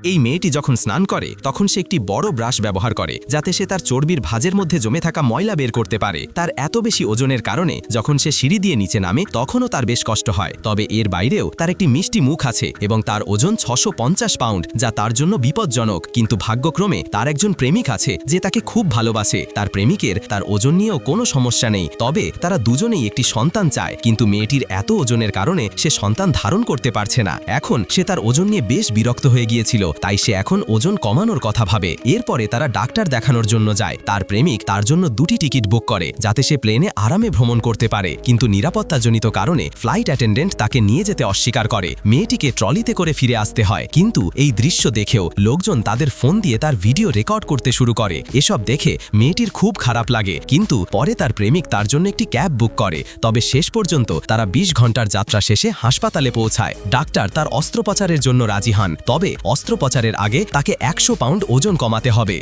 এই মেয়েটি যখন স্নান করে তখন সে একটি বড় ব্রাশ ব্যবহার করে যাতে সে তার চর্বির ভাঁজের মধ্যে জমে থাকা ময়লা বের করতে পারে। তার এত বেশি ওজনের কারণে যখন সে সিঁড়ি দিয়ে নিচে নামে তখনও তার বেশ কষ্ট হয়। তবে এর বাইরেও তার একটি মিষ্টি মুখ আছে এবং তার ওজন 650 পাউন্ড, যা তার জন্য বিপজ্জনক। কিন্তু ভাগ্যক্রমে তার একজন প্রেমিক আছে যে তাকে খুব ভালোবাসে। তার প্রেমিকের তার ওজন নিয়েও কোনো সমস্যা নেই, তবে তারা দুজনেই একটি সন্তান চায়। কিন্তু মেয়েটির এত ওজনের কারণে সে সন্তান ধারণ করতে পারছে না। এখন সে তার ওজন নিয়ে বেশ বিরক্ত হয়ে গিয়েছিল, তাই সে এখন ওজন কমানোর কথা ভাবে। এরপরে তারা ডাক্তার দেখানোর জন্য যায়। তার প্রেমিক তার জন্য 2টি টিকিট বুক করে যাতে সে প্লেনে আরামে ভ্রমণ করতে পারে, কিন্তু নিরাপত্তাজনিত কারণে ফ্লাইট অ্যাটেন্ডেন্ট তাকে নিয়ে যেতে অস্বীকার করে। মেয়েটিকে ট্রলিতে করে ফিরে আসতে হয়। কিন্তু এই দৃশ্য দেখেও লোকজন তাদের ফোন দিয়ে তার ভিডিও রেকর্ড করতে শুরু করে। এসব দেখে মেয়েটির খুব খারাপ লাগে, কিন্তু পরে তার প্রেমিক তার জন্য একটি ক্যাব বুক করে। তবে শেষ পর্যন্ত তারা 20 ঘন্টার যাত্রা শেষে হাসপাতালে পৌঁছায়। ডাক্তার তার অস্ত্রোপচারের জন্য রাজি হন, তবে অস্ত্রোপচারের আগে তাকে 100 পাউন্ড ওজন কমাতে হবে।